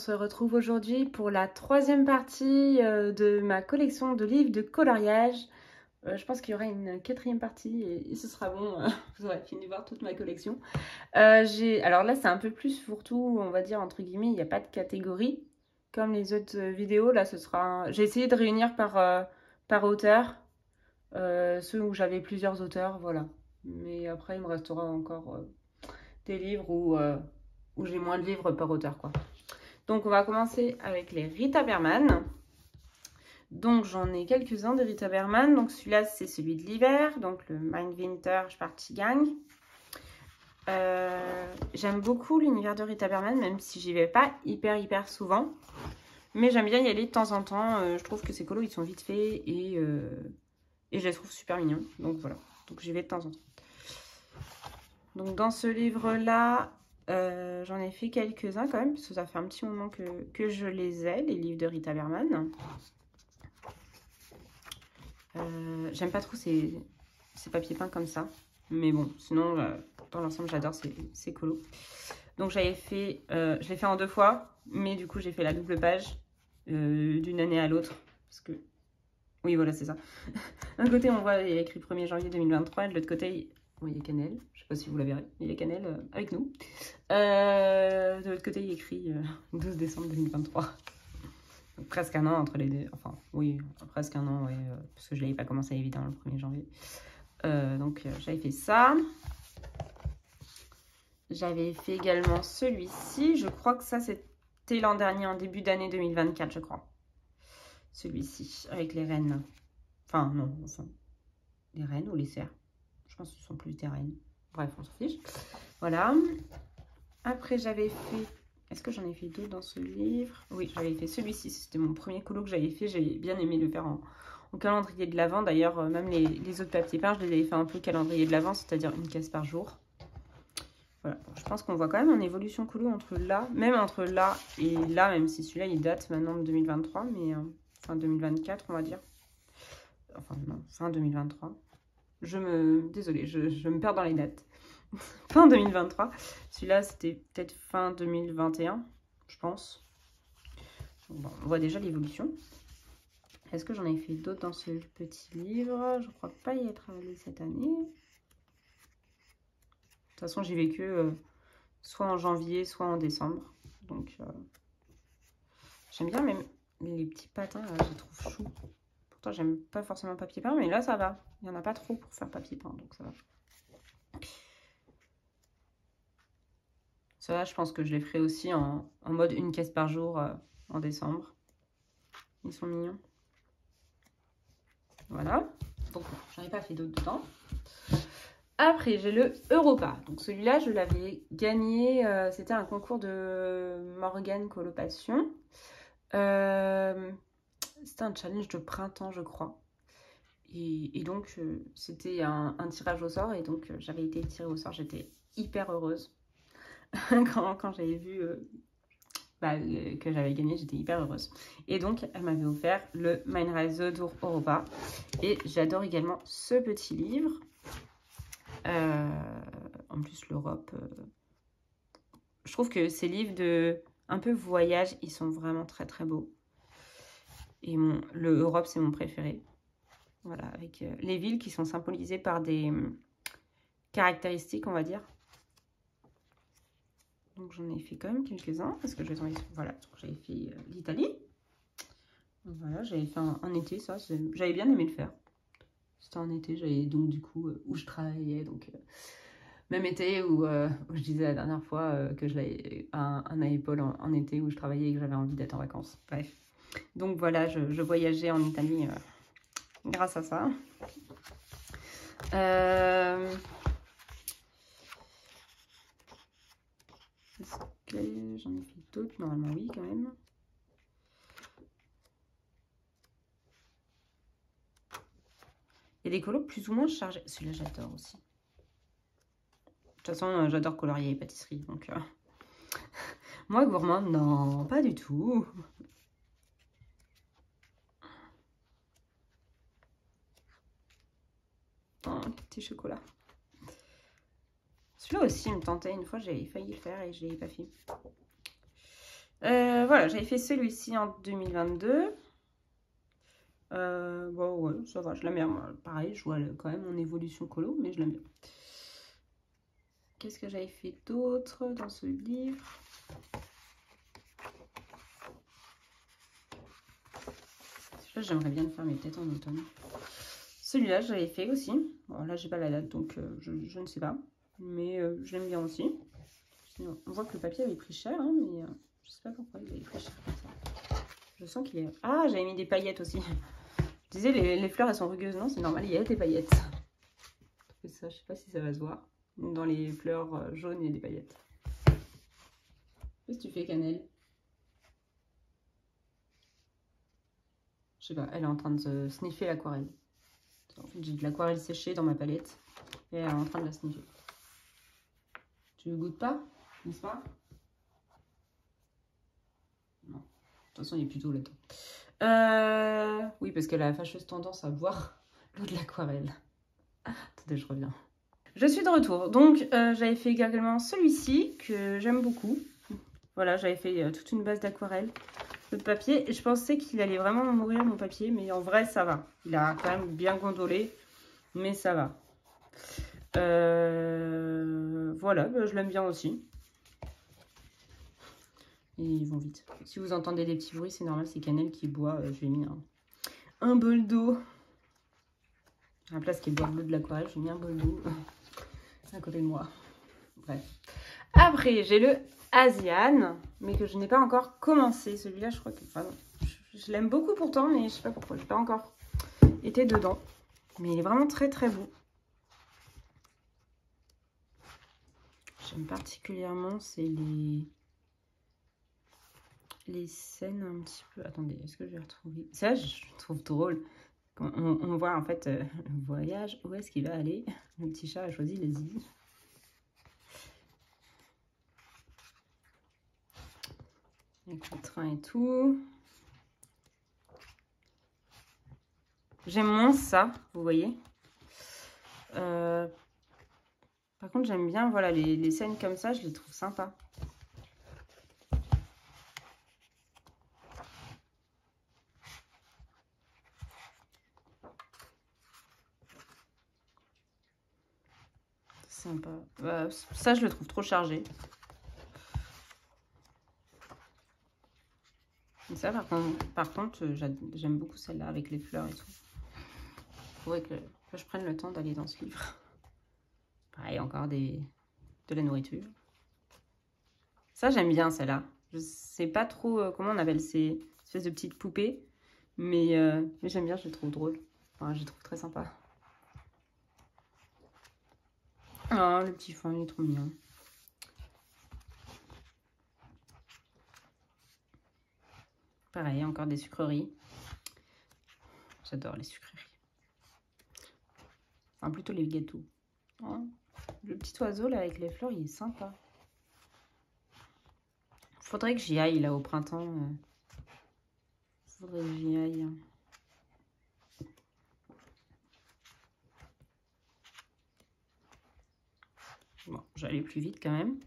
se retrouve aujourd'hui pour la troisième partie de ma collection de livres de coloriage. Je pense qu'il y aura une quatrième partie et ce sera bon, vous aurez fini de voir toute ma collection. Alors là, c'est un peu plus fourre-tout, on va dire, entre guillemets, il n'y a pas de catégorie. Comme les autres vidéos, là, ce sera... J'ai essayé de réunir par auteur, ceux où j'avais plusieurs auteurs, voilà. Mais après, il me restera encore des livres où j'ai moins de livres par auteur, quoi. Donc, on va commencer avec les Rita Berman. Donc, j'en ai quelques-uns de Rita Berman. Donc, celui-là, c'est celui de l'hiver. Donc, le Winter Spaziergang. J'aime beaucoup l'univers de Rita Berman, même si j'y vais pas hyper souvent. Mais j'aime bien y aller de temps en temps. Je trouve que ces colos, ils sont vite faits et je les trouve super mignons. Donc, voilà. Donc, j'y vais de temps en temps. Donc, dans ce livre-là, j'en ai fait quelques-uns quand même, parce que ça fait un petit moment que je les ai, les livres de Rita Berman. J'aime pas trop ces papiers peints comme ça. Mais bon, sinon, dans l'ensemble, j'adore ces colos. Donc, je l'ai fait en 2 fois. Mais du coup, j'ai fait la double page d'une année à l'autre. Parce que... Oui, voilà, c'est ça. D'un côté, on voit, il y a écrit 1er janvier 2023. Et de l'autre côté, il y a Cannelle. Je sais pas si vous la verrez. Il y a Cannelle avec nous. De l'autre côté, il y a écrit 12 décembre 2023. Donc, presque un an entre les deux. Enfin, oui, presque un an, ouais, parce que je l'avais pas commencé évidemment le 1er janvier. Donc, j'avais fait ça. J'avais fait également celui-ci. Je crois que ça, c'était l'an dernier, en début d'année 2024, je crois. Celui-ci, avec les rennes. Enfin, non, enfin, les rennes ou les cerfs. Je pense que ce sont plus des rennes. Bref, on s'en fiche. Voilà. Après, j'avais fait... Est-ce que j'en ai fait d'autres dans ce livre? Oui, j'avais fait celui-ci. C'était mon premier colo que j'avais fait. J'ai bien aimé le faire en calendrier de l'Avent. D'ailleurs, même les autres papiers peints, je les avais fait un peu calendrier de l'Avent, c'est-à-dire une case par jour. Voilà. Je pense qu'on voit quand même une évolution colo entre là, même entre là et là, même si celui-là, il date maintenant de 2023, mais fin 2024, on va dire. Enfin, non, fin 2023. Désolée, je me perds dans les dates. Fin 2023. Celui-là, c'était peut-être fin 2021, je pense. Bon, on voit déjà l'évolution. Est-ce que j'en ai fait d'autres dans ce petit livre? Je ne crois pas y être allée cette année. De toute façon, j'y vais que soit en janvier, soit en décembre. Donc, j'aime bien même les petits patins, là, je les trouve choux. Pourtant, j'aime pas forcément papier peint, mais là, ça va. Il n'y en a pas trop pour faire papier peint, donc ça va. Ça, je pense que je les ferai aussi en mode une caisse par jour en décembre. Ils sont mignons. Voilà. Donc, j'en ai pas fait d'autres dedans. Après, j'ai le Europa. Donc, celui-là, je l'avais gagné. C'était un concours de Morgane Colopassion. C'était un challenge de printemps, je crois. Et donc, c'était un tirage au sort. Et donc, j'avais été tirée au sort. J'étais hyper heureuse. quand j'avais vu que j'avais gagné, j'étais hyper heureuse. Et donc, elle m'avait offert le Mein Reise durch Europa. Et j'adore également ce petit livre. En plus, l'Europe... Je trouve que ces livres de un peu voyage, ils sont vraiment très beaux. Et le Europe, c'est mon préféré. Voilà, avec les villes qui sont symbolisées par des caractéristiques, on va dire. Donc, j'en ai fait quand même quelques-uns. Parce que je vais voilà, j'avais fait l'Italie. Voilà, j'avais fait un été, ça. J'avais bien aimé le faire. C'était en été, j'avais donc du coup où je travaillais. Donc, même été où je disais la dernière fois que je l'avais un à épaule en été où je travaillais et que j'avais envie d'être en vacances. Bref. Donc, voilà, je voyageais en Italie grâce à ça. Est-ce que j'en ai fait d'autres? Normalement, oui, quand même. Il y a des colos plus ou moins chargés. Celui-là, j'adore aussi. De toute façon, j'adore colorier et pâtisserie. Donc, moi, gourmande, non, pas du tout. Oh, petit chocolat. Celui-là aussi me tentait. Une fois, j'ai failli le faire et je ne l'ai pas fait. Voilà, j'avais fait celui-ci en 2022. Bon, ouais, ça va, je l'aime bien. Moi, pareil, je vois quand même mon évolution colo, mais je l'aime bien. Qu'est-ce que j'avais fait d'autre dans ce livre? Celui-là, j'aimerais bien le faire, mais peut-être en automne. Celui-là, j'avais fait aussi. Bon, là, j'ai pas la date, donc je ne sais pas. Mais je l'aime bien aussi. Sinon, on voit que le papier avait pris cher, hein, mais je sais pas pourquoi il avait pris cher comme ça. Je sens qu'il est... Ah, j'avais mis des paillettes aussi. Je disais, les fleurs, elles sont rugueuses. Non, c'est normal, il y a des paillettes. Ça, je sais pas si ça va se voir. Dans les fleurs jaunes, il y a des paillettes. Qu'est-ce que tu fais, Cannelle? Je sais pas, elle est en train de se sniffer l'aquarelle. En fait, j'ai de l'aquarelle séchée dans ma palette. Et elle est en train de la sniffer. Tu ne goûtes pas, n'est-ce pas? Non. De toute façon, il est plutôt là-dedans. Oui, parce qu'elle a la fâcheuse tendance à boire l'eau de l'aquarelle. Attendez, je reviens. Je suis de retour. Donc, j'avais fait également celui-ci, que j'aime beaucoup. Voilà, j'avais fait toute une base d'aquarelle. Le papier, et je pensais qu'il allait vraiment mourir, mon papier, mais en vrai, ça va. Il a quand même bien gondolé, mais ça va. Voilà, bah, je l'aime bien aussi. Et ils vont vite. Si vous entendez des petits bruits, c'est normal, c'est Cannelle qui boit. Je lui ai mis un bol d'eau. À la place qu'elle boit l'eau de l'aquarelle, j'ai mis un bol d'eau à côté de moi. Bref. Après, j'ai le Asian, mais que je n'ai pas encore commencé. Celui-là, je crois que... Enfin, je l'aime beaucoup pourtant, mais je sais pas pourquoi. Je n'ai pas encore été dedans. Mais il est vraiment très très beau. J'aime particulièrement, c'est les scènes un petit peu... Attendez, est-ce que je vais retrouver... Ça, je trouve drôle. On voit en fait le voyage. Où est-ce qu'il va aller? Le petit chat a choisi l'Asie. Avec le train et tout. J'aime moins ça, vous voyez. Par contre, j'aime bien, voilà, les scènes comme ça, je les trouve sympas. Sympa. Ça, je le trouve trop chargé. Et ça, par contre, j'aime beaucoup celle-là avec les fleurs et tout. Il faudrait que je prenne le temps d'aller dans ce livre. Pareil, encore de la nourriture. Ça, j'aime bien celle-là. Je sais pas trop comment on appelle ces espèces de petites poupées. Mais j'aime bien, je les trouve drôles. Enfin, je les trouve très sympa. Oh, le petit fond, il est trop mignon. Pareil, encore des sucreries. J'adore les sucreries. Enfin, plutôt les gâteaux. Oh, le petit oiseau, là, avec les fleurs, il est sympa. Faudrait que j'y aille, là, au printemps. Faudrait que j'y aille. Bon, j'allais plus vite quand même.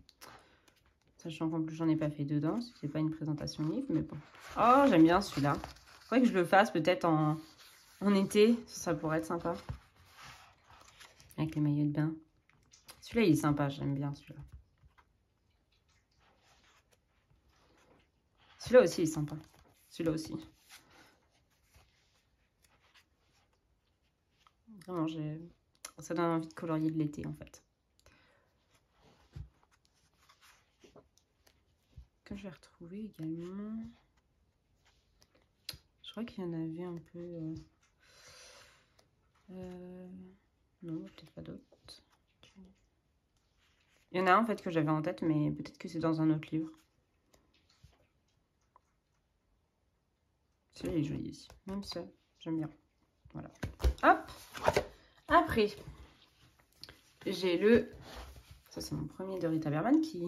Sachant qu'en plus, j'en ai pas fait dedans. C'est pas une présentation livre, mais bon. Oh, j'aime bien celui-là. Faudrait que je le fasse peut-être en été. Ça pourrait être sympa. Avec les maillots de bain. Celui-là, il est sympa. J'aime bien celui-là. Celui-là aussi, il est sympa. Celui-là aussi. Vraiment, ça donne envie de colorier de l'été, en fait. Que je vais retrouver également. Je crois qu'il y en avait un peu... non, peut-être pas d'autres. Il y en a un en fait que j'avais en tête, mais peut-être que c'est dans un autre livre. Celui-là est joli ici. Même ça, j'aime bien. Voilà. Hop. Après, j'ai le... Ça, c'est mon premier de Rita Berman qui...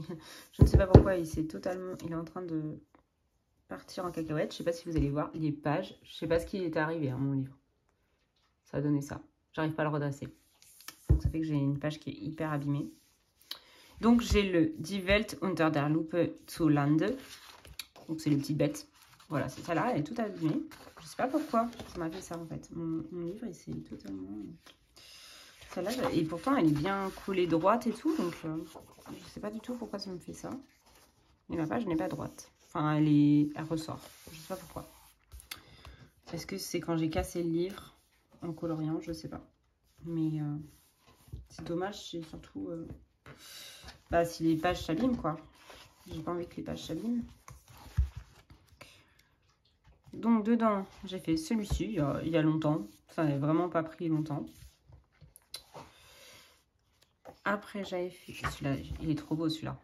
Je ne sais pas pourquoi, il est en train de partir en cacahuète. Je ne sais pas si vous allez voir les pages. Je ne sais pas ce qui est arrivé à mon livre. Ça a donné ça. J'arrive pas à le redresser. Donc, ça fait que j'ai une page qui est hyper abîmée. Donc, j'ai le Die Welt unter der Lupe zu Lande. Donc c'est les petites bêtes. Voilà, c'est ça là, elle est toute abîmée. Je sais pas pourquoi ça m'a fait ça en fait. Mon livre, il s'est totalement... Celle-là, et pourtant elle est bien collée droite et tout, donc je sais pas du tout pourquoi ça me fait ça. Mais ma page n'est pas droite. Enfin, elle ressort. Je sais pas pourquoi. Est-ce que c'est quand j'ai cassé le livre en coloriant? Je sais pas. Mais c'est dommage, c'est surtout... bah, si les pages s'abîment, quoi. J'ai pas envie que les pages s'abîment. Donc, dedans, j'ai fait celui-ci il y a longtemps. Ça n'a vraiment pas pris longtemps. Après, j'avais fait... Celui-là, il est trop beau, celui-là.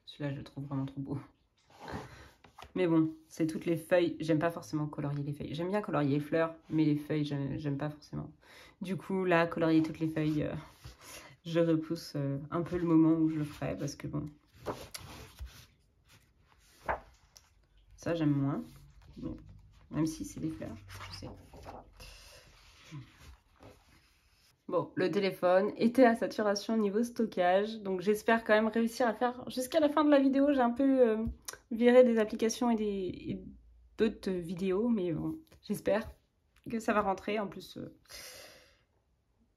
Celui-là, je le trouve vraiment trop beau. Mais bon, c'est toutes les feuilles. J'aime pas forcément colorier les feuilles. J'aime bien colorier les fleurs, mais les feuilles, j'aime pas forcément. Du coup, là, colorier toutes les feuilles, je repousse un peu le moment où je le ferai. Parce que bon, ça, j'aime moins. Mais, même si c'est des fleurs, je sais. Bon, le téléphone était à saturation niveau stockage. Donc, j'espère quand même réussir à faire jusqu'à la fin de la vidéo. J'ai un peu viré des applications et d'autres vidéos. Mais bon, j'espère que ça va rentrer. En plus,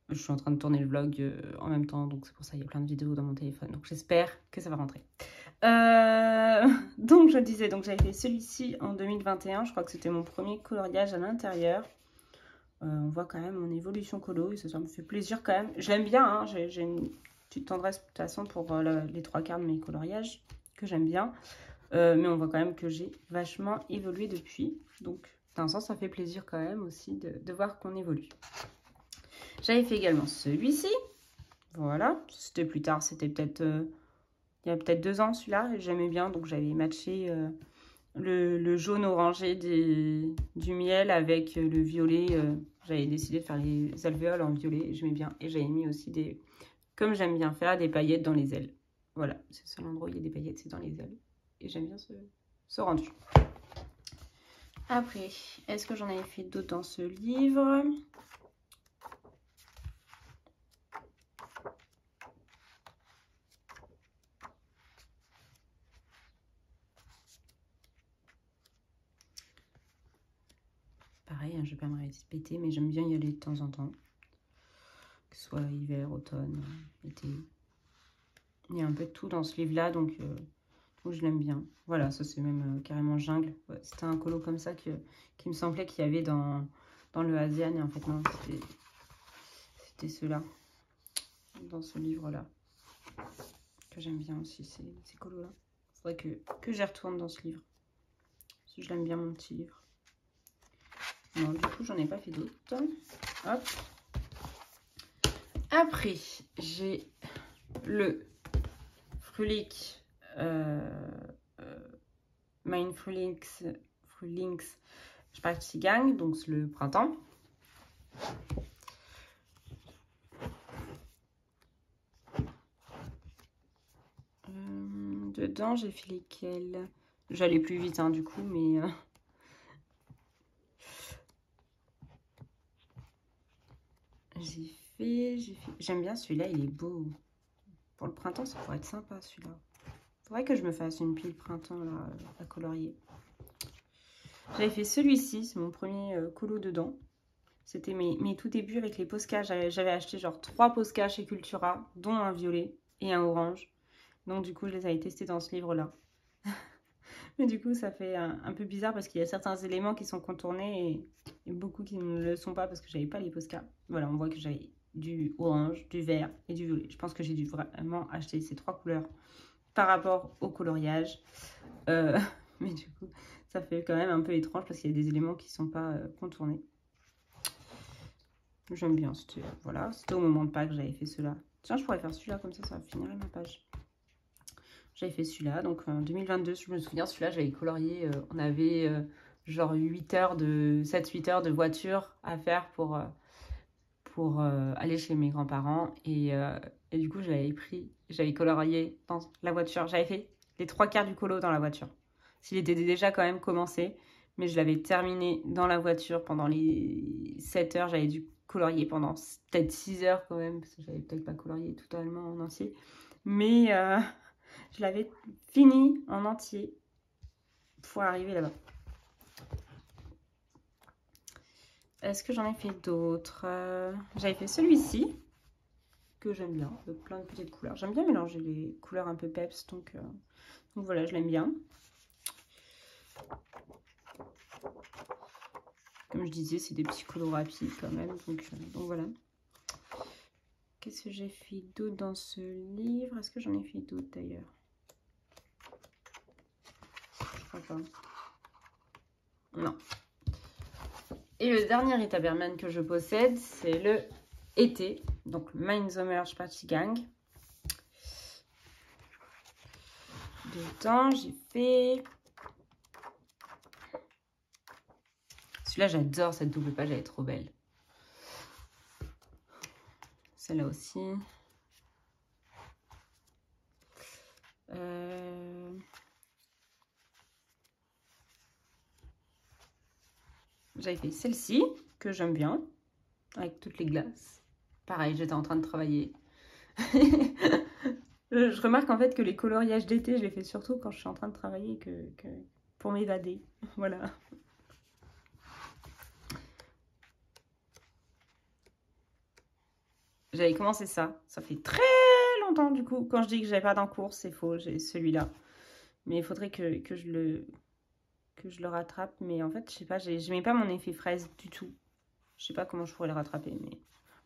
je suis en train de tourner le vlog en même temps. Donc, c'est pour ça qu'il y a plein de vidéos dans mon téléphone. Donc, j'espère que ça va rentrer. Donc, je disais, donc j'avais fait celui-ci en 2021. Je crois que c'était mon premier coloriage à l'intérieur. On voit quand même mon évolution colo et ça me fait plaisir quand même. Je l'aime bien, hein, j'ai une petite tendresse de toute façon pour les 3/4 de mes coloriages que j'aime bien. Mais on voit quand même que j'ai vachement évolué depuis. Donc d'un sens, ça fait plaisir quand même aussi de voir qu'on évolue. J'avais fait également celui-ci. Voilà, c'était plus tard, c'était peut-être il y a peut-être 2 ans celui-là. J'aimais bien, donc j'avais matché... le jaune orangé du miel avec le violet. J'avais décidé de faire les alvéoles en violet. J'aimais bien. Et j'avais mis aussi des, comme j'aime bien faire, des paillettes dans les ailes. Voilà, c'est le seul endroit où il y a des paillettes, c'est dans les ailes. Et j'aime bien ce rendu. Après, est-ce que j'en avais fait d'autres dans ce livre? Pareil, hein, je vais pas me répéter, mais j'aime bien y aller de temps en temps. Que ce soit hiver, automne, été. Il y a un peu de tout dans ce livre-là, donc je l'aime bien. Voilà, ça c'est même carrément jungle. Ouais, c'était un colo comme ça qui me semblait qu'il y avait dans le ASEAN, et en fait non, c'était ceux-là, dans ce livre-là, que j'aime bien aussi, ces colos-là. Il faudrait que j'y retourne dans ce livre, parce que je l'aime bien mon petit livre. Non, du coup, j'en ai pas fait d'autres. Hop. Après, j'ai le Frulic, Mein Frühlingsspaziergang, donc le printemps. Dedans, j'ai fait lesquels? J'allais plus vite, hein, du coup, mais... j'ai fait... J'aime bien celui-là, il est beau. Pour le printemps, ça pourrait être sympa, celui-là. Faudrait que je me fasse une pile printemps, là, à colorier. J'avais fait celui-ci, c'est mon premier colo dedans. C'était mes tout débuts avec les Posca. J'avais acheté genre 3 Posca chez Cultura, dont un violet et un orange. Donc du coup, je les avais testés dans ce livre-là. Mais du coup, ça fait un peu bizarre parce qu'il y a certains éléments qui sont contournés et beaucoup qui ne le sont pas parce que j'avais pas les Posca. Voilà, on voit que j'avais du orange, du vert et du violet. Je pense que j'ai dû vraiment acheter ces 3 couleurs par rapport au coloriage. Mais du coup, ça fait quand même un peu étrange parce qu'il y a des éléments qui ne sont pas contournés. J'aime bien, voilà, c'était au moment de Pâques que j'avais fait cela. Tiens, je pourrais faire celui-là, comme ça finirait ma page. J'avais fait celui-là, donc en 2022, je me souviens, celui-là, j'avais colorié, on avait genre 7-8 heures de voiture à faire pour aller chez mes grands-parents. Et du coup, j'avais colorié dans la voiture. J'avais fait les 3/4 du colo dans la voiture. S'il était déjà quand même commencé, mais je l'avais terminé dans la voiture pendant les 7 heures. J'avais dû colorier pendant peut-être 6 heures quand même, parce que j'avais peut-être pas colorié totalement en entier. Mais je l'avais fini en entier pour arriver là-bas. Est-ce que j'en ai fait d'autres? J'avais fait celui-ci, que j'aime bien, avec plein de petites couleurs. J'aime bien mélanger les couleurs un peu peps, donc voilà, je l'aime bien. Comme je disais, c'est des petits colos rapides quand même, donc voilà. Qu'est-ce que j'ai fait d'autre dans ce livre? Est-ce que j'en ai fait d'autres d'ailleurs? Je crois pas. Non. Et le dernier Rita Berman que je possède, c'est le été, donc Mind the Merge Party Gang. Dedans, j'ai fait... Celui-là, j'adore cette double page, elle est trop belle. Celle-là aussi. J'avais fait celle-ci, que j'aime bien, avec toutes les glaces. Pareil, j'étais en train de travailler. Je remarque en fait que les coloriages d'été, je les fais surtout quand je suis en train de travailler, que pour m'évader. Voilà. J'avais commencé ça. Ça fait très longtemps du coup. Quand je dis que j'avais pas d'en cours, c'est faux. J'ai celui-là. Mais il faudrait que je le rattrape. Mais en fait, je sais pas, j'aimais pas mon effet fraise du tout. Je sais pas comment je pourrais le rattraper, mais il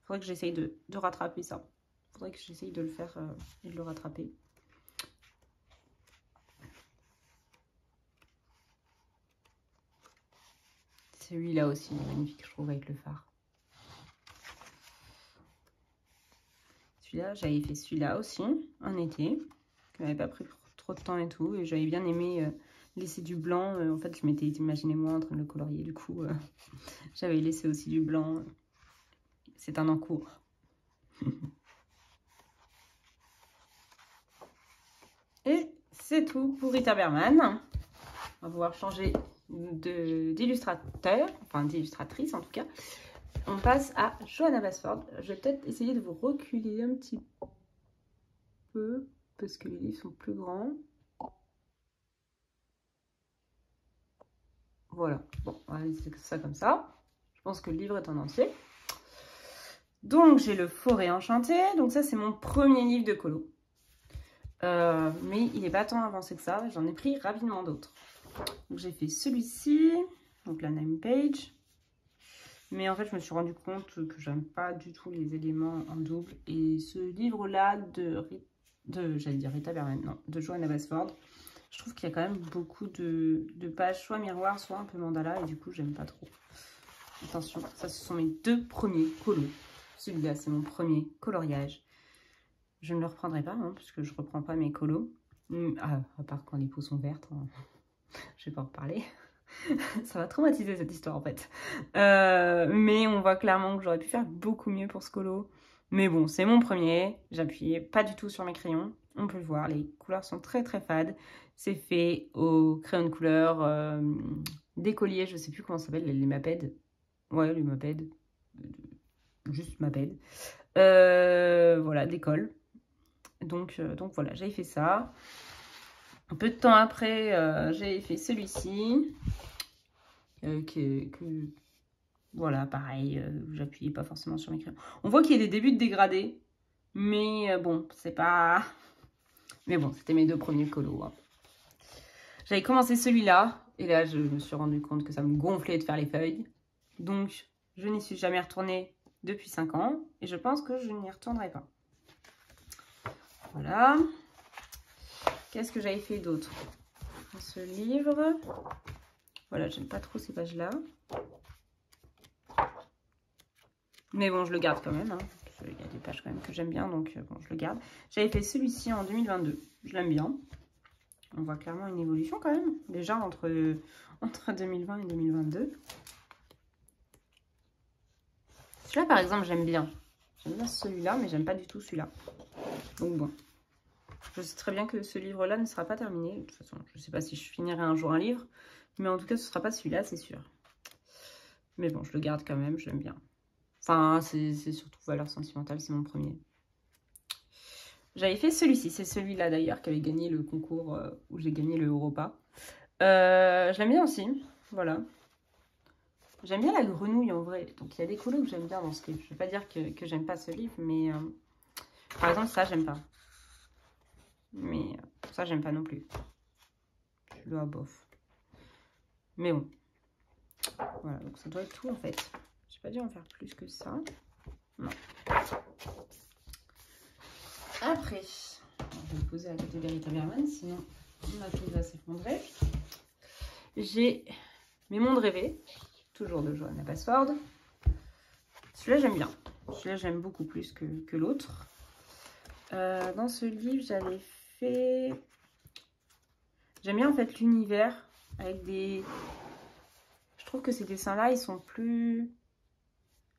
faudrait que j'essaye de rattraper ça. Il faudrait que j'essaye de le faire et de le rattraper. Celui-là aussi, magnifique, je trouve, avec le phare. Celui-là, j'avais fait celui-là aussi, en été. Je n'avais pas pris trop de temps et tout. Et j'avais bien aimé laisser du blanc. En fait, je m'étais imaginé moi en train de le colorier. Du coup, j'avais laissé aussi du blanc. C'est un en cours. Et c'est tout pour Rita Berman. On va pouvoir changer d'illustrateur, enfin d'illustratrice en tout cas. On passe à Johanna Basford. Je vais peut-être essayer de vous reculer un petit peu parce que les livres sont plus grands. Voilà, bon, on va laisser ça comme ça. Je pense que le livre est en entier. Donc, j'ai le Forêt Enchantée. Donc, ça, c'est mon premier livre de colo. Mais il n'est pas tant avancé que ça. J'en ai pris rapidement d'autres. Donc, j'ai fait celui-ci. Donc, la name page. Mais en fait, je me suis rendu compte que j'aime pas du tout les éléments en double. Et ce livre-là j'allais dire Rita Berman, non, de Johanna Basford, je trouve qu'il y a quand même beaucoup de pages, soit miroir, soit un peu mandala. Et du coup, j'aime pas trop. Attention, ça, ce sont mes deux premiers colos. Celui-là, c'est mon premier coloriage. Je ne le reprendrai pas, hein, puisque je ne reprends pas mes colos. À part quand les peaux sont vertes. Hein. Je vais pas en reparler. Ça va traumatiser cette histoire en fait. Mais on voit clairement que j'aurais pu faire beaucoup mieux pour ce colo. Mais bon, c'est mon premier. J'appuyais pas du tout sur mes crayons. On peut le voir, les couleurs sont très très fades. C'est fait au crayon de couleur, des colliers, je sais plus comment ça s'appelle, les Maped. Ouais, les Maped. Juste Maped. Voilà, d'école. Donc voilà, j'avais fait ça. Un peu de temps après, j'avais fait celui-ci. Voilà, pareil, j'appuyais pas forcément sur mes crayons. On voit qu'il y a des débuts de dégradé, mais bon, c'est pas... Mais bon, c'était mes deux premiers colos. Hein. J'avais commencé celui-là, et là, je me suis rendu compte que ça me gonflait de faire les feuilles. Donc, je n'y suis jamais retournée depuis 5 ans, et je pense que je n'y retournerai pas. Voilà. Qu'est-ce que j'avais fait d'autre dans ce livre? Voilà, j'aime pas trop ces pages-là. Mais bon, je le garde quand même. Hein. Il y a des pages quand même que j'aime bien, donc bon, je le garde. J'avais fait celui-ci en 2022. Je l'aime bien. On voit clairement une évolution quand même. Déjà entre 2020 et 2022. Celui-là, par exemple, j'aime bien. J'aime bien celui-là, mais j'aime pas du tout celui-là. Donc bon. Je sais très bien que ce livre-là ne sera pas terminé. De toute façon, je ne sais pas si je finirai un jour un livre. Mais en tout cas, ce ne sera pas celui-là, c'est sûr. Mais bon, je le garde quand même, je l'aime bien. Enfin, c'est surtout valeur sentimentale, c'est mon premier. J'avais fait celui-ci, c'est celui-là d'ailleurs qui avait gagné le concours où j'ai gagné le Europa. Je l'aime bien aussi, voilà. J'aime bien la grenouille en vrai, donc il y a des couleurs que j'aime bien dans ce livre. Je vais pas dire que j'aime pas ce livre, mais par exemple ça j'aime pas. Mais ça j'aime pas non plus. Je le vois bof. Mais bon. Voilà, donc ça doit être tout en fait. J'ai pas dû en faire plus que ça. Non. Après, je vais me poser à côté d'Erika Berman, sinon ma pile va s'effondrer. J'ai Mes mondes rêvés, toujours de Johanna Basford. Celui-là j'aime bien. Celui-là j'aime beaucoup plus que l'autre. Dans ce livre j'avais fait... J'aime bien en fait l'univers avec des... Je trouve que ces dessins-là ils sont plus...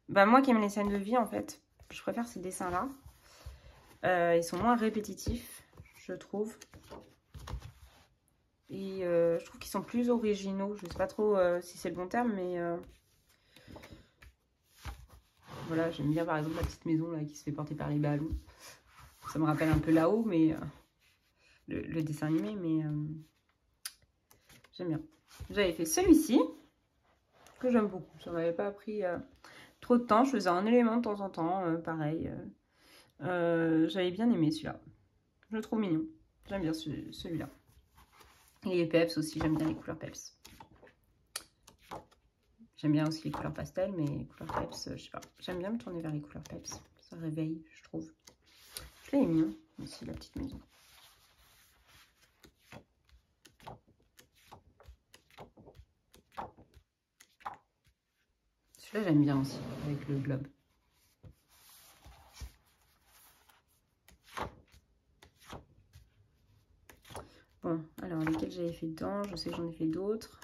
Bah moi qui aime les scènes de vie en fait, je préfère ces dessins-là. Ils sont moins répétitifs, je trouve. Et je trouve qu'ils sont plus originaux. Je ne sais pas trop si c'est le bon terme, mais voilà, j'aime bien par exemple la petite maison là qui se fait porter par les ballons. Ça me rappelle un peu là-haut, mais le dessin animé, mais j'aime bien. J'avais fait celui-ci, que j'aime beaucoup. Ça m'avait pas pris trop de temps. Je faisais un élément de temps en temps, pareil. J'avais bien aimé celui-là. Je le trouve mignon. J'aime bien celui-là. Et les peps aussi, j'aime bien les couleurs peps. J'aime bien aussi les couleurs pastel, mais les couleurs peps, je sais pas. J'aime bien me tourner vers les couleurs peps. Ça réveille, je trouve. Je l'ai mignon, aussi, la petite maison. Celui-là, j'aime bien aussi, avec le globe. Bon, alors, lesquels j'avais fait dedans? Je sais que j'en ai fait d'autres.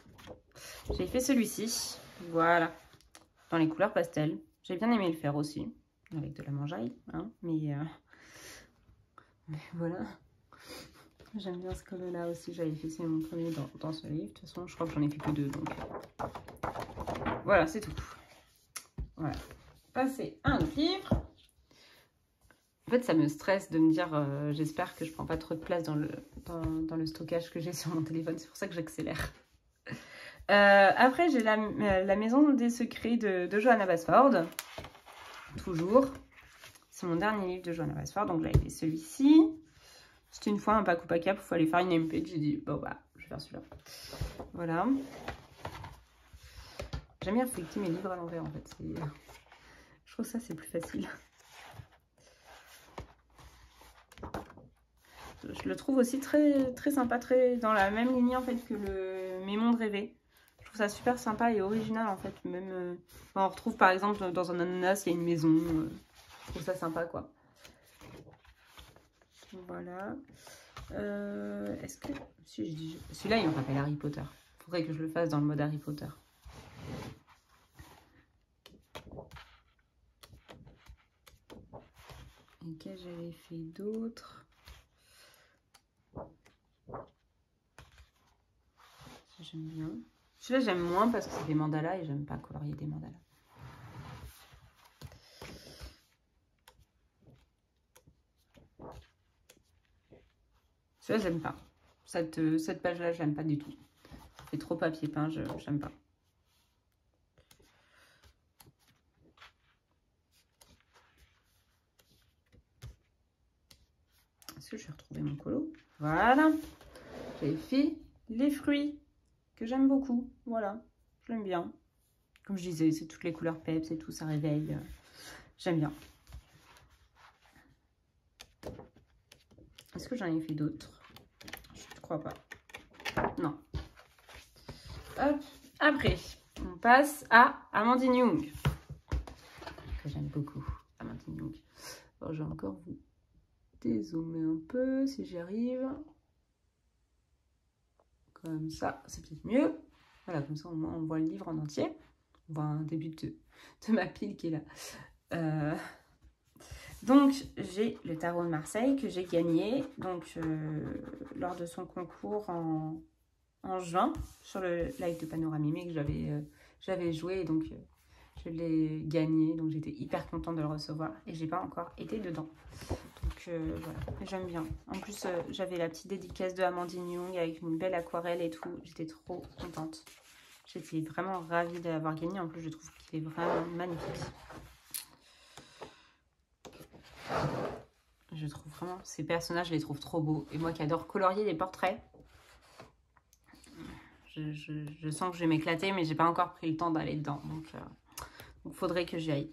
J'ai fait celui-ci, voilà, dans les couleurs pastel. J'ai bien aimé le faire aussi, avec de la mangeaille, hein, mais voilà. J'aime bien ce color-là aussi, j'avais fait, c'est mon premier dans ce livre. De toute façon, je crois que j'en ai fait que 2, donc voilà, c'est tout. Voilà, passer à un autre livre. En fait, ça me stresse de me dire, j'espère que je prends pas trop de place dans le stockage que j'ai sur mon téléphone. C'est pour ça que j'accélère. Après, j'ai la Maison des Secrets de Johanna Basford. Toujours. C'est mon dernier livre de Johanna Basford. Donc, j'avais fait celui-ci. C'était une fois un pack ou pas cap. Il fallait faire une MP. J'ai dit, bon, bah, je vais faire celui-là. Voilà. J'aime bien feuilleter mes livres à l'envers, en fait. Je trouve ça, c'est plus facile. Je le trouve aussi très, très sympa, très dans la même lignée en fait que Mes mondes rêvés. Je trouve ça super sympa et original en fait. Même, on retrouve par exemple dans un ananas, il y a une maison. Je trouve ça sympa quoi. Voilà. Est-ce que... Si je dis... Celui-là, il me rappelle Harry Potter. Il faudrait que je le fasse dans le mode Harry Potter. Ok, j'avais fait d'autres. J'aime bien. Celui-là, j'aime moins parce que c'est des mandalas et j'aime pas colorier des mandalas. Celui-là, j'aime pas. Cette page-là, j'aime pas du tout. Ça fait trop papier peint, j'aime pas. Est-ce que je vais retrouver mon colo? Voilà. J'ai fait les fruits que j'aime beaucoup. Voilà. Je l'aime bien. Comme je disais, c'est toutes les couleurs peps et tout, ça réveille. J'aime bien. Est-ce que j'en ai fait d'autres? Je ne crois pas. Non. Hop. Après, on passe à Amandine Young. Que j'aime beaucoup. Amandine Young. Alors, je vais encore vous dézoomer un peu si j'y arrive. Comme ça, c'est peut-être mieux. Voilà, comme ça au moins on voit le livre en entier. On voit un début de ma pile qui est là. Donc, j'ai le tarot de Marseille que j'ai gagné donc, lors de son concours en juin sur le live de Panoramime que j'avais joué. Donc, je l'ai gagné. Donc, j'étais hyper contente de le recevoir et j'ai pas encore été dedans. Donc, voilà, j'aime bien. En plus, j'avais la petite dédicace de Amandine Young avec une belle aquarelle et tout. J'étais trop contente. J'étais vraiment ravie d'avoir gagné. En plus, je trouve qu'il est vraiment magnifique. Je trouve vraiment, ces personnages, je les trouve trop beaux. Et moi qui adore colorier les portraits, je sens que je vais m'éclater, mais j'ai pas encore pris le temps d'aller dedans. Donc, faudrait que j'y aille.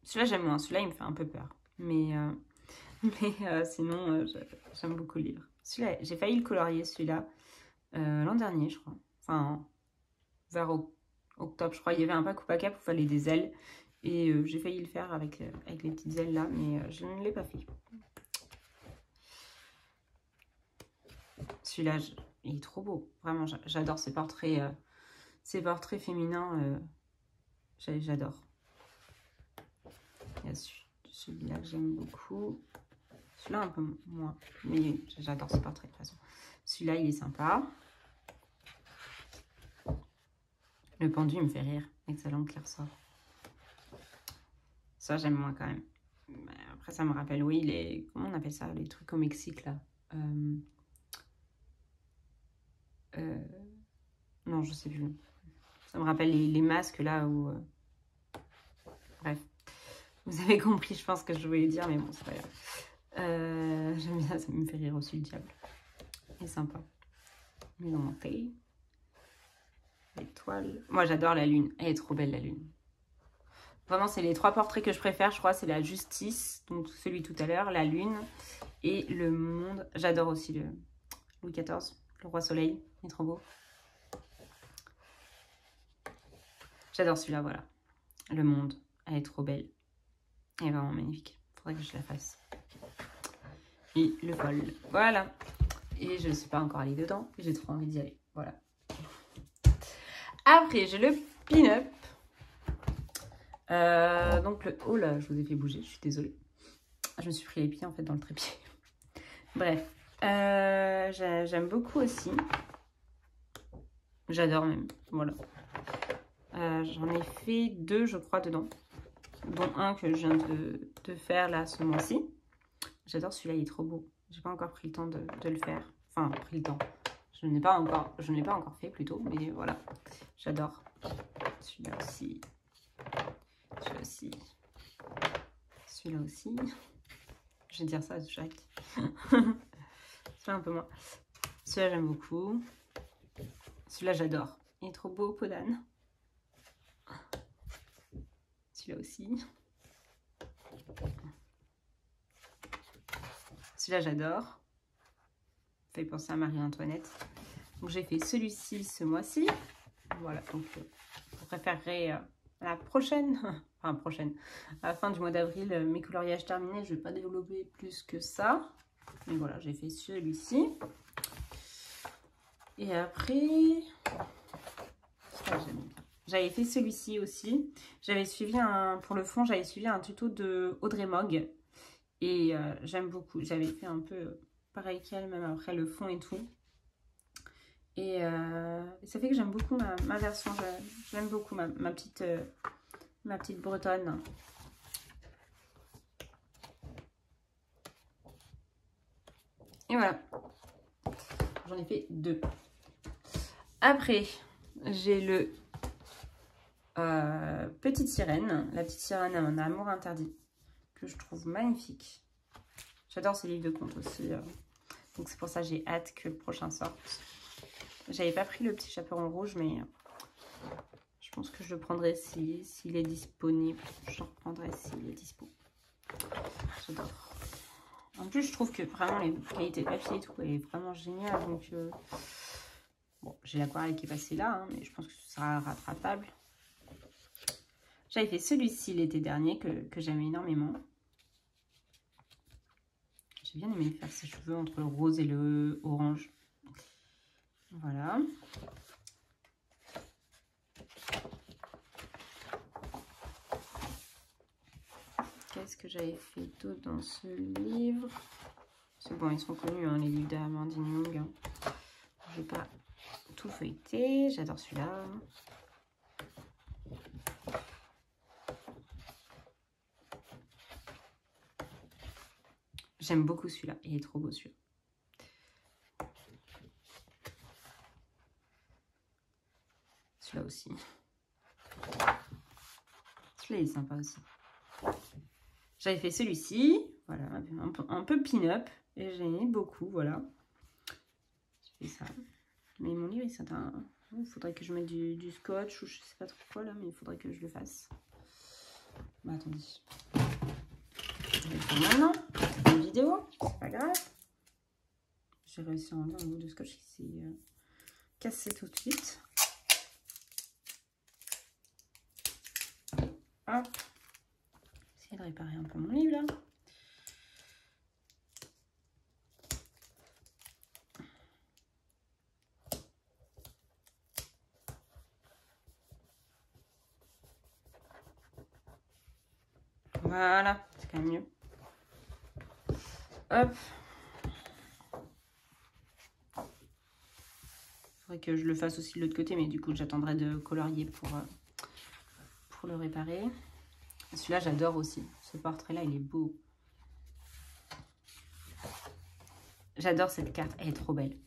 Celui-là, j'aime moins. Celui-là, il me fait un peu peur. Mais sinon, j'aime beaucoup le livre. Celui-là, j'ai failli le colorier, celui-là, l'an dernier, je crois. Enfin, vers octobre, je crois. Il y avait un pack ou paquet où il fallait des ailes. Et j'ai failli le faire avec les petites ailes là, mais je ne l'ai pas fait. Celui-là, il est trop beau. Vraiment, j'adore ces portraits féminins. J'adore. Il y a celui-là que j'aime beaucoup. Celui-là un peu moins, mais j'adore ces portraits de toute façon. Celui-là, il est sympa. Le pendu, il me fait rire avec sa langue qui ressort. Ça, j'aime moins quand même. Après, ça me rappelle, oui, les... Comment on appelle ça? Les trucs au Mexique, là. Non, je sais plus. Ça me rappelle les masques, là, où... Bref. Vous avez compris, je pense, que je voulais dire, mais bon, c'est pas grave. J'aime bien, ça me fait rire aussi, le diable. Il est sympa. Mélanté. L'étoile. Moi, j'adore la lune. Elle est trop belle, la lune. Vraiment, c'est les 3 portraits que je préfère, je crois. C'est la justice, donc celui tout à l'heure, la lune et le monde. J'adore aussi le Louis XIV, le roi soleil. Il est trop beau. J'adore celui-là, voilà. Le monde. Elle est trop belle. Elle est vraiment magnifique. Faudrait que je la fasse. Et le fol. Voilà. Et je ne suis pas encore allée dedans. J'ai trop envie d'y aller. Voilà. Après, j'ai le pin-up. Donc le... Oh là, je vous ai fait bouger, je suis désolée. Je me suis pris les pieds en fait dans le trépied. Bref, j'aime beaucoup aussi. J'adore même, voilà. J'en ai fait 2 je crois dedans. Dont un que je viens de faire là ce mois-ci. J'adore celui-là, il est trop beau. J'ai pas encore pris le temps de le faire. Enfin, pris le temps. Je ne l'ai pas encore fait plutôt, mais voilà. J'adore. Celui-là aussi. Celui-là aussi. Celui-là aussi. Je vais dire ça à Jacques. Celui-là un peu moins. Celui-là j'aime beaucoup. Celui-là j'adore. Il est trop beau, peau d'âne. Celui-là aussi. Celui-là j'adore. Ça fait penser à Marie-Antoinette. Donc j'ai fait celui-ci ce mois-ci. Voilà, donc je préférerais la prochaine, enfin prochaine, à la fin du mois d'avril, mes coloriages terminés. Je ne vais pas développer plus que ça. Mais voilà, j'ai fait celui-ci. Et après, j'avais fait celui-ci aussi. J'avais suivi pour le fond, j'avais suivi un tuto de Audrey Mogg. Et j'aime beaucoup. J'avais fait un peu pareil qu'elle, même après le fond et tout. Et ça fait que j'aime beaucoup ma version. J'aime beaucoup ma petite bretonne. Et voilà. J'en ai fait 2. Après, j'ai le Petite Sirène. La Petite Sirène en amour interdit. Que je trouve magnifique. J'adore ces livres de contes aussi. Donc c'est pour ça que j'ai hâte que le prochain sorte. J'avais pas pris le Petit Chaperon Rouge, mais je pense que je le prendrai s'il est disponible. Je le reprendrai s'il est dispo. J'adore. En plus, je trouve que vraiment les qualités de papier et tout est vraiment génial. Donc, bon, j'ai l'aquarelle qui est passée là, hein, mais je pense que ce sera rattrapable. J'avais fait celui-ci l'été dernier que j'aimais énormément. J'ai bien aimé faire ses cheveux entre le rose et le orange. Voilà. Qu'est-ce que j'avais fait d'autre dans ce livre? C'est bon, ils sont connus, hein, les livres d'Amandine Young. Hein. Je vais pas tout feuilleter. J'adore celui-là. J'aime beaucoup celui-là. Il est trop beau celui-là. Celui-là aussi. Celui-là il est sympa aussi. J'avais fait celui-ci. Voilà, un peu pin-up. Et j'ai aimé beaucoup, voilà. J'ai fait ça. Mais mon livre, c'est un... Il faudrait que je mette du scotch ou je sais pas trop quoi là, mais il faudrait que je le fasse. Bah attendez. Je vais le faire maintenant. Une vidéo, c'est pas grave. J'ai réussi à enlever un bout de scotch qui s'est cassé tout de suite. Hop. Essayer de réparer un peu mon livre là. Voilà, c'est quand même mieux. Hop. Faudrait que je le fasse aussi de l'autre côté, mais du coup j'attendrai de colorier pour le réparer. Celui-là j'adore aussi. Ce portrait-là, il est beau. J'adore cette carte, elle est trop belle.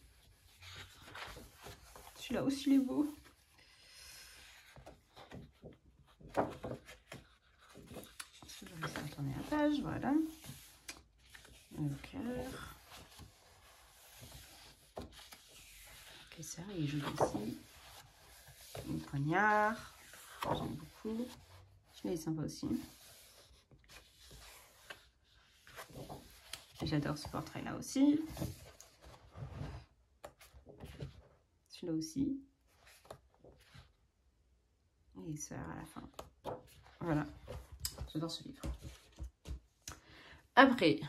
Celui-là aussi, il est beau. Je vais laisser tourner la page, voilà. Le cœur. Ok, ça, il est joli aussi. Le poignard. J'aime beaucoup. Celui-là est sympa aussi. J'adore ce portrait-là aussi. Celui-là aussi. Et ça à la fin. Voilà. J'adore ce livre. Après,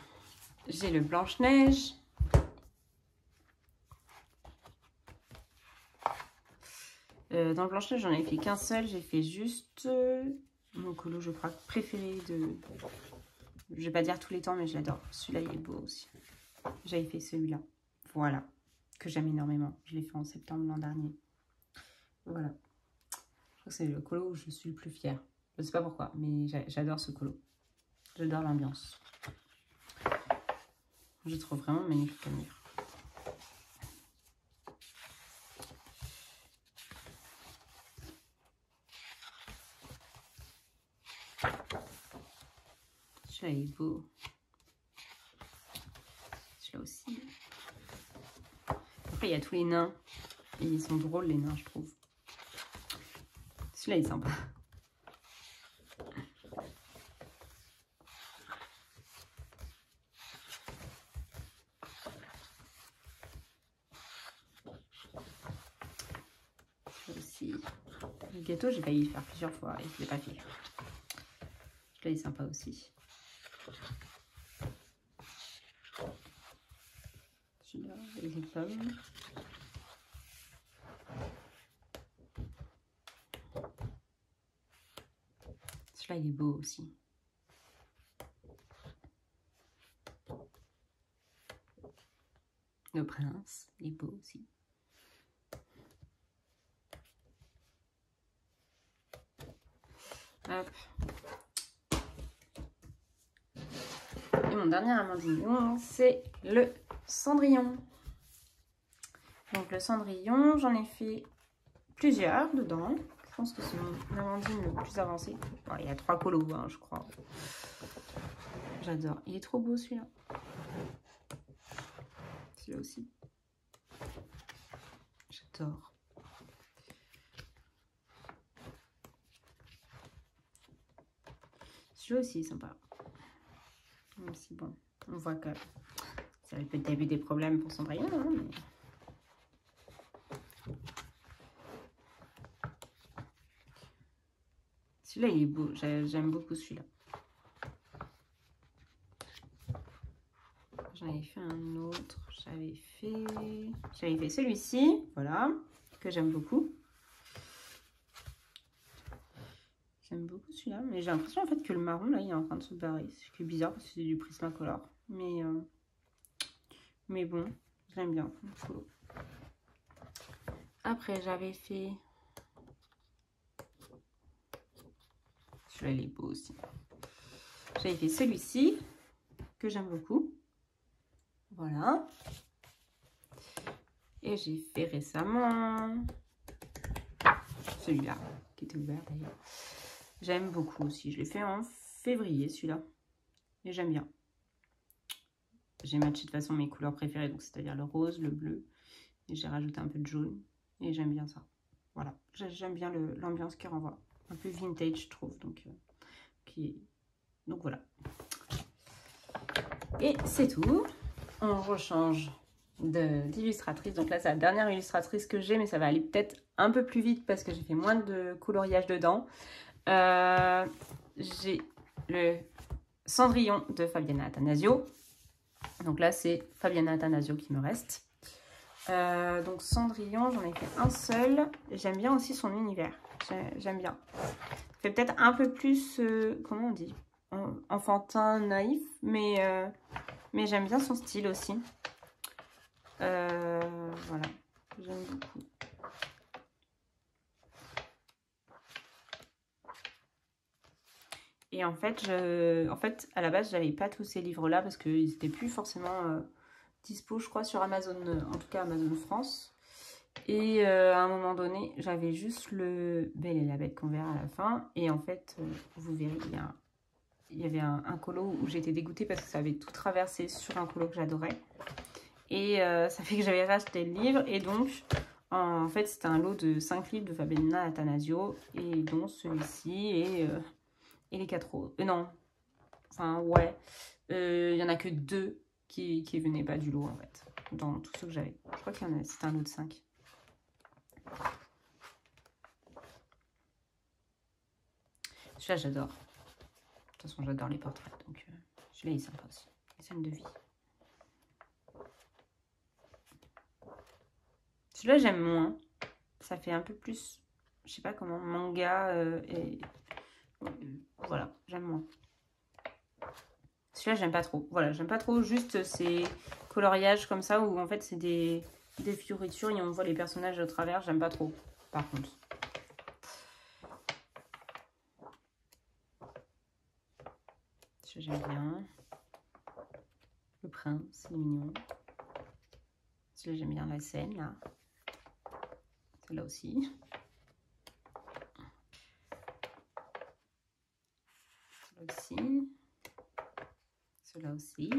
j'ai le Blanche-Neige. Dans le Blanche-Neige, j'en ai fait qu'un seul. J'ai fait juste mon colo, je crois, préféré de... Je vais pas dire tous les temps, mais je l'adore. Celui-là, il est beau aussi. J'avais fait celui-là. Voilà. Que j'aime énormément. Je l'ai fait en septembre l'an dernier. Voilà. Je crois que c'est le colo où je suis le plus fière. Je sais pas pourquoi, mais j'adore ce colo. J'adore l'ambiance. Je trouve vraiment magnifique comme livre. Celui-là, il est beau. Celui-là aussi. Après, il y a tous les nains. Et ils sont drôles, les nains, je trouve. Celui-là, il est sympa. Celui-là aussi. Le gâteau, j'ai failli le faire plusieurs fois et je ne l'ai pas fait. Celui-là, il est sympa aussi. Celui-là, avec les pommes. Celui-là, il est beau aussi. Le prince, il est beau aussi. Hop. Et mon dernier amandine, c'est le Cendrillon. Donc le Cendrillon, j'en ai fait plusieurs dedans. Je pense que c'est mon amandine le plus avancé. Bon, il y a 3 colos, hein, je crois. J'adore. Il est trop beau celui-là. Celui-là aussi. J'adore. Celui-là aussi est sympa. Même si bon, on voit que ça a peut-être eu des problèmes pour Cendrillon, hein, mais... Celui-là, il est beau. J'aime beaucoup celui-là. J'en avais fait un autre. J'avais fait celui-ci, voilà, que j'aime beaucoup. J'aime beaucoup celui-là, mais j'ai l'impression en fait que le marron, là, il est en train de se barrer. C'est bizarre parce que c'est du Prismacolor. Mais bon, j'aime bien. Cool. Après, j'avais fait... Celui-là, il est beau aussi. J'avais fait celui-ci, que j'aime beaucoup. Voilà. Et j'ai fait récemment celui-là, qui était ouvert d'ailleurs. J'aime beaucoup aussi. Je l'ai fait en février, celui-là. Et j'aime bien. J'ai matché de toute façon mes couleurs préférées, donc c'est-à-dire le rose, le bleu. Et j'ai rajouté un peu de jaune. Et j'aime bien ça. Voilà. J'aime bien l'ambiance qui renvoie. Un peu vintage, je trouve. Donc voilà. Et c'est tout. On rechange d'illustratrice. Donc là, c'est la dernière illustratrice que j'ai, mais ça va aller peut-être un peu plus vite parce que j'ai fait moins de coloriage dedans. J'ai le Cendrillon de Fabiana Attanasio. Donc là, c'est Fabiana Attanasio qui me reste. Donc Cendrillon, j'en ai fait un seul. J'aime bien aussi son univers. J'aime bien. Il fait peut-être un peu plus, comment on dit, enfantin, naïf, mais j'aime bien son style aussi. Voilà, j'aime beaucoup. Et en fait, à la base, j'avais pas tous ces livres-là parce qu'ils n'étaient plus forcément dispo, je crois, sur Amazon, en tout cas Amazon France. Et à un moment donné, j'avais juste le Belle et la Bête qu'on verra à la fin. Et en fait, vous verrez, il y avait un colo où j'étais dégoûtée parce que ça avait tout traversé sur un colo que j'adorais. Et ça fait que j'avais racheté le livre. Et donc, en fait, c'était un lot de 5 livres de Fabiana Attanasio. Et dont celui-ci et les 4 autres. Non, enfin, ouais. Il n'y en a que 2 qui venaient pas du lot, en fait. Dans tous ceux que j'avais. Je crois qu'il y en a, c'était un lot de 5. Celui-là, j'adore. De toute façon, j'adore les portraits. Donc, celui-là, il est sympa aussi. Les scènes de vie. Celui-là, j'aime moins. Ça fait un peu plus, je sais pas comment, manga. Voilà, j'aime moins. Celui-là, j'aime pas trop. Voilà, j'aime pas trop juste ces coloriages comme ça où en fait, c'est des fioritures et on voit les personnages au travers. J'aime pas trop, par contre. J'aime bien. Le prince, c'est mignon. Celui-là, j'aime bien la scène, là. Celle-là aussi. Celle-là aussi. Celle-là aussi.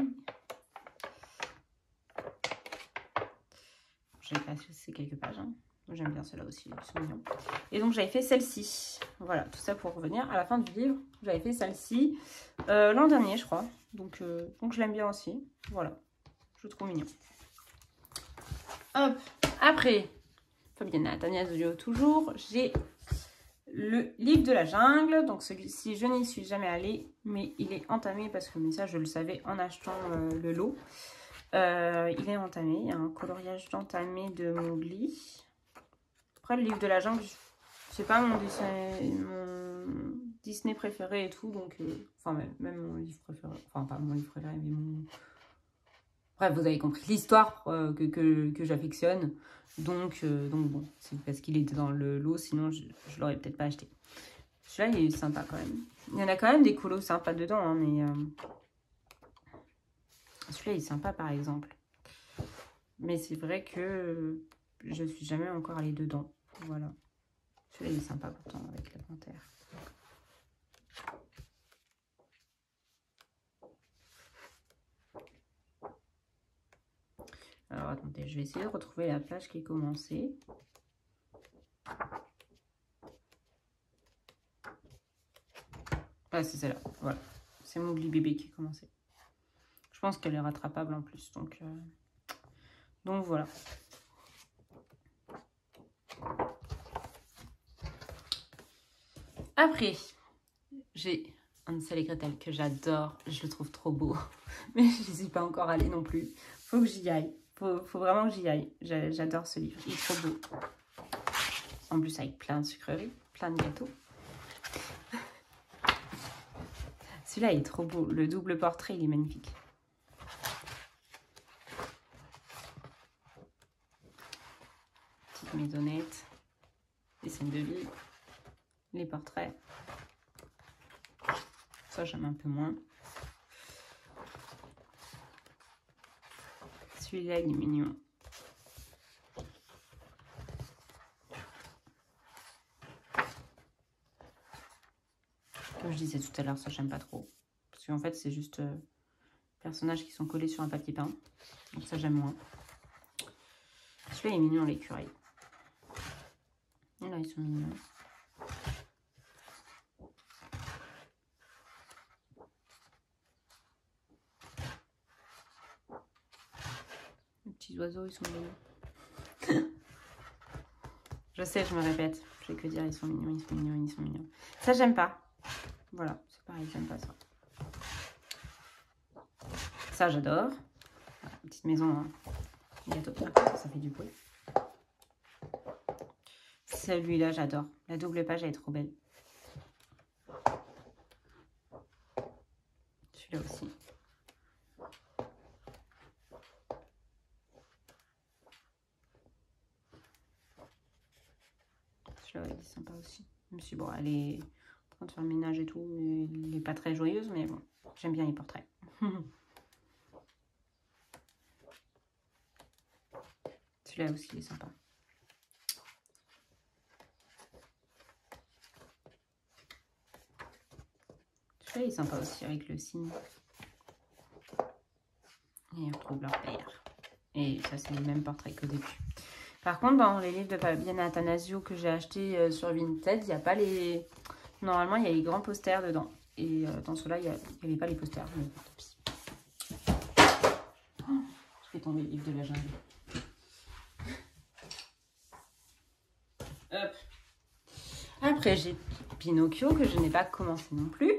J'ai passé quelques pages. Hein. J'aime bien celle-là aussi, ils sont mignons. Et donc, j'avais fait celle-ci. Voilà, tout ça pour revenir à la fin du livre. J'avais fait celle-ci l'an dernier, je crois. Donc je l'aime bien aussi. Voilà, je le trouve mignon. Hop, après, Fabiana Attanasio toujours. J'ai le livre de la jungle. Donc, celui-ci, je n'y suis jamais allée. Mais il est entamé parce que ça, je le savais en achetant le lot. Il est entamé. Il y a un coloriage d'entamé de Mowgli. Après, le livre de la jungle, c'est pas mon Disney préféré et tout. Donc, enfin, même mon livre préféré. Enfin, pas mon livre préféré, mais mon... Bref, vous avez compris l'histoire que j'affectionne. Donc bon, c'est parce qu'il était dans le lot. Sinon, je l'aurais peut-être pas acheté. Celui-là, il est sympa quand même. Il y en a quand même des colos sympas dedans. Hein, mais celui-là, il est sympa par exemple. Mais c'est vrai que je suis jamais encore allée dedans. Voilà. Celui-là, il est sympa pourtant avec la panthère. Alors, attendez, je vais essayer de retrouver la page qui est commencée. Ah, c'est celle-là. Voilà. C'est Mowgli bébé qui est commencé. Je pense qu'elle est rattrapable en plus. Donc voilà. Après, j'ai Hansel et Gretel que j'adore. Je le trouve trop beau. Mais je n'y suis pas encore allée non plus. Faut que j'y aille. Faut vraiment que j'y aille. J'adore ce livre. Il est trop beau. En plus, avec plein de sucreries, plein de gâteaux. Celui-là, il est trop beau. Le double portrait, il est magnifique. Petite maisonnette. Les scènes de vie. Les portraits. Ça, j'aime un peu moins. Celui-là, il est mignon. Comme je disais tout à l'heure, ça, j'aime pas trop. Parce qu'en fait, c'est juste personnages qui sont collés sur un papier peint. Donc ça, j'aime moins. Celui-là, il est mignon, l'écureuil. Et là, ils sont mignons. Les petits oiseaux, ils sont mignons. Je sais, je me répète. Je vais que dire, ils sont mignons, ils sont mignons, ils sont mignons. Ça, j'aime pas. Voilà, c'est pareil, j'aime pas ça. Ça, j'adore. Voilà, petite maison, hein. Gâteau. Ah, ça fait du bruit. Celui-là, j'adore. La double page, elle est trop belle. Celui-là aussi. Celui-là, il est sympa aussi. Même si, bon, elle est en train de faire le ménage et tout. Mais elle n'est pas très joyeuse, mais bon, j'aime bien les portraits. Celui-là aussi, il est sympa. Celui-là, il est sympa aussi avec le signe. Et ils retrouvent leur père. Et ça, c'est le même portrait qu'au début. Par contre, dans les livres de Fabienne Attanasio que j'ai acheté sur Vinted, il n'y a pas les... Normalement, il y a les grands posters dedans. Et dans ceux-là, il n'y avait pas les posters. Mais tant pis. Oh, je fais tomber le livre de la jungle. Hop. Après, j'ai Pinocchio que je n'ai pas commencé non plus.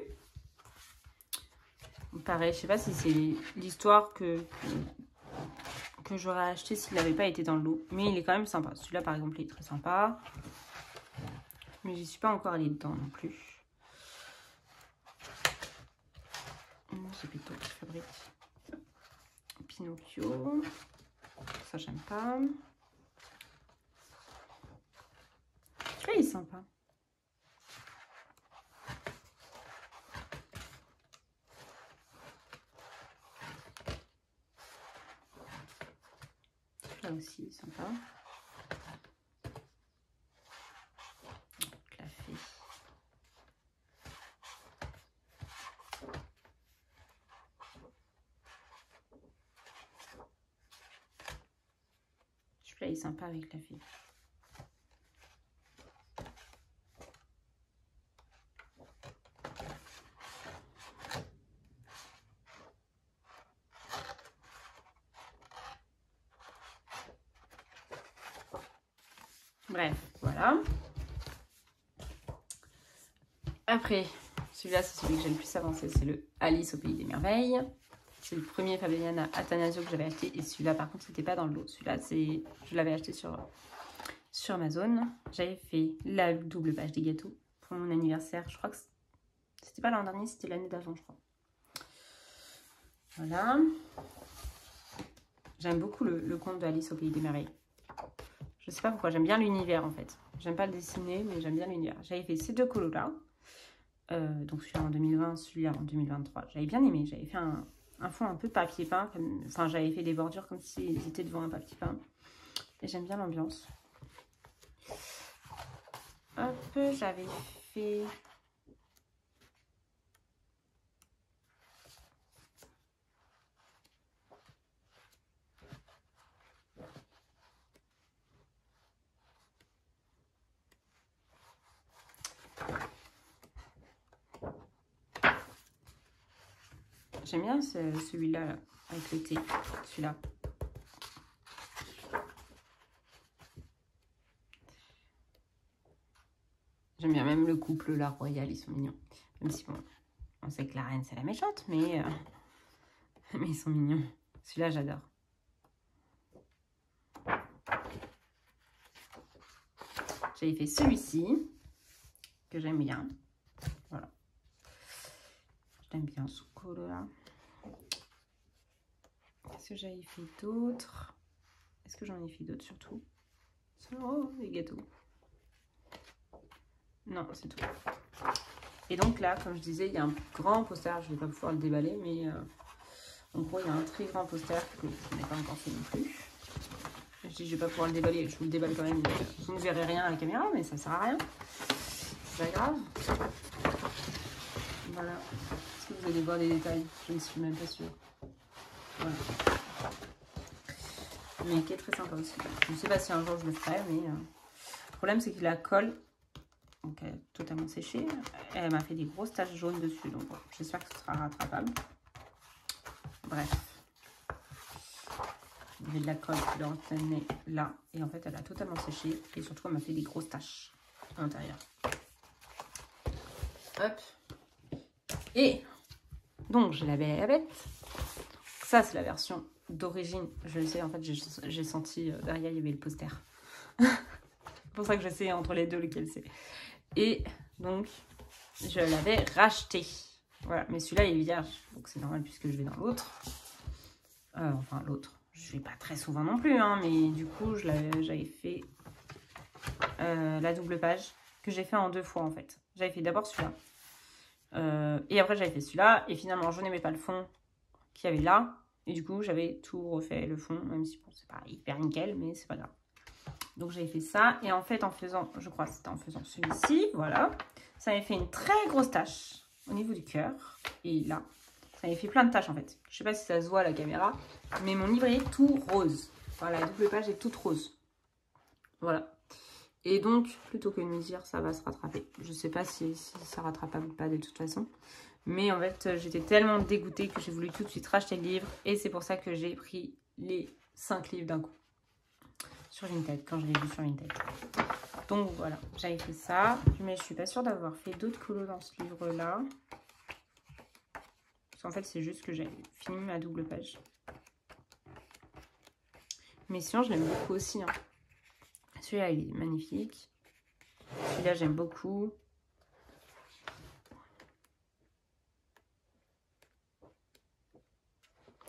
Pareil, je sais pas si c'est l'histoire que j'aurais acheté s'il n'avait pas été dans le lot. Mais il est quand même sympa. Celui-là, par exemple, il est très sympa. Mais j'y suis pas encore allée dedans non plus. C'est plutôt qui fabrique. Pinocchio. Ça, j'aime pas. Celui-là, il est sympa. Là aussi, sympa. La fée. Celui-là, il est sympa avec la fée. Bref, voilà. Après, celui-là, c'est celui que j'ai le plus avancé. C'est le Alice au Pays des Merveilles. C'est le premier Fabienne Attanasio que j'avais acheté. Et celui-là, par contre, c'était pas dans le lot. Celui-là, je l'avais acheté sur Amazon. J'avais fait la double page des gâteaux pour mon anniversaire. Je crois que c'était pas l'an dernier, c'était l'année d'avant, je crois. Voilà. J'aime beaucoup le conte de Alice au Pays des Merveilles. Je sais pas pourquoi, j'aime bien l'univers en fait. J'aime pas le dessiner, mais j'aime bien l'univers. J'avais fait ces deux colos-là. Donc celui-là en 2020, celui-là en 2023. J'avais bien aimé. J'avais fait un fond un peu papier peint. Enfin, j'avais fait des bordures comme si ils étaient devant un papier peint. Et j'aime bien l'ambiance. Hop, j'avais fait... J'aime bien celui-là, là, avec le thé. Celui-là. J'aime bien même le couple, la royale, ils sont mignons. Même si, bon, on sait que la reine, c'est la méchante, mais ils sont mignons. Celui-là, j'adore. J'avais fait celui-ci, que j'aime bien. Voilà. J'aime bien ce colo-là. Qu'est-ce que j'avais fait d'autre? Est-ce que j'en ai fait d'autres surtout? Oh, les gâteaux. Non, c'est tout. Et donc là, comme je disais, il y a un grand poster. Je ne vais pas pouvoir le déballer, mais En gros, il y a un très grand poster que je n'ai pas encore fait non plus. Je dis, je vais pas pouvoir le déballer, je vous le déballe quand même. Vous ne verrez rien à la caméra, mais ça sert à rien. C'est pas grave. Voilà. Est-ce que vous allez voir les détails? Je ne suis même pas sûre. Voilà. Mais qui est très sympa aussi. Je ne sais pas si un jour je le ferai, mais le problème c'est que la colle, donc elle est totalement séchée, elle m'a fait des grosses taches jaunes dessus, donc bon, j'espère que ce sera rattrapable. Bref. Il y avait de la colle qui leur tenait là, et en fait elle a totalement séché, et surtout elle m'a fait des grosses taches à l'intérieur. Hop. Et donc j'ai la Belle et la Bête. Ça c'est la version d'origine. Je le sais, en fait j'ai senti derrière il y avait le poster. C'est pour ça que je sais entre les deux lequel c'est. Et donc je l'avais racheté. Voilà, mais celui-là il est vierge, donc c'est normal puisque je vais dans l'autre. Enfin l'autre. Je vais pas très souvent non plus, hein, mais du coup j'avais fait la double page que j'ai fait en 2 fois en fait. J'avais fait d'abord celui-là. Et après j'avais fait celui-là, et finalement je n'aimais pas le fond qu'il y avait là, et du coup j'avais tout refait le fond, même si bon, c'est pas hyper nickel, mais c'est pas grave. Donc j'avais fait ça, et en fait en faisant, je crois que c'était en faisant celui-ci, voilà, ça m'avait fait une très grosse tache au niveau du cœur, et là, ça m'avait fait plein de taches en fait. Je sais pas si ça se voit à la caméra, mais mon livre est tout rose. Enfin la double page est toute rose. Voilà. Et donc, plutôt que de me dire ça va se rattraper. Je sais pas si ça rattrapable ou pas de toute façon. Mais en fait, j'étais tellement dégoûtée que j'ai voulu tout de suite racheter le livre. Et c'est pour ça que j'ai pris les 5 livres d'un coup. Sur Vinted, quand je l'ai vu sur Vinted. Donc voilà, j'avais fait ça. Mais je suis pas sûre d'avoir fait d'autres colos dans ce livre-là. Parce qu'en fait, c'est juste que j'ai fini ma double page. Mais sinon, je l'aime beaucoup aussi, hein. Celui-là, il est magnifique. Celui-là, j'aime beaucoup.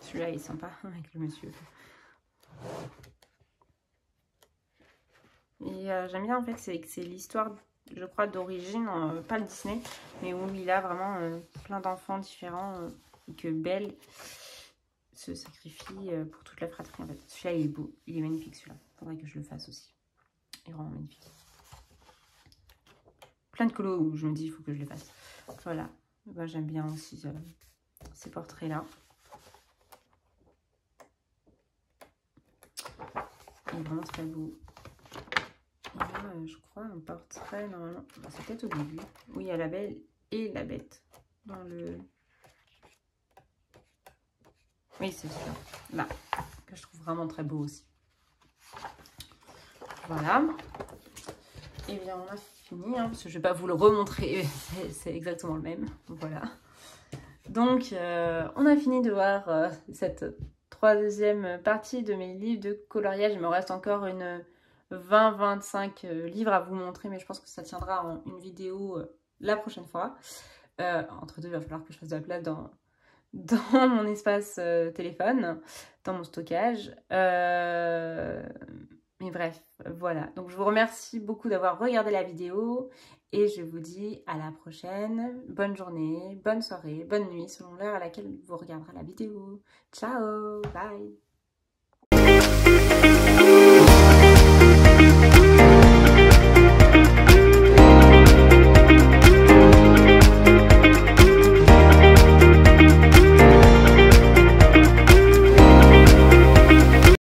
Celui-là, il est sympa avec le monsieur. Et j'aime bien, en fait, c'est que c'est l'histoire, je crois, d'origine, pas le Disney, mais où il a vraiment plein d'enfants différents et que Belle se sacrifie pour toute la fratrie, en fait. Celui-là, il est beau. Il est magnifique, celui-là. Faudrait que je le fasse aussi. Il est vraiment magnifique. Plein de colos où je me dis il faut que je les fasse. Voilà. Ben, j'aime bien aussi ces portraits-là. Il est vraiment très beau. Il y a, je crois, un portrait, normalement. C'est peut-être au début. Oui, il y a la Belle et la Bête. Dans le... Oui, c'est celui-là. Là. Que je trouve vraiment très beau aussi. Voilà. Et bien, on a fini, hein, parce que je ne vais pas vous le remontrer. C'est exactement le même. Voilà. Donc, on a fini de voir cette 3e partie de mes livres de coloriage. Il me reste encore une 20-25 livres à vous montrer, mais je pense que ça tiendra en une vidéo la prochaine fois. Entre deux, il va falloir que je fasse de la place dans mon espace téléphone, dans mon stockage. Mais bref, voilà. Donc, je vous remercie beaucoup d'avoir regardé la vidéo. Et je vous dis à la prochaine. Bonne journée, bonne soirée, bonne nuit, selon l'heure à laquelle vous regarderez la vidéo. Ciao, bye!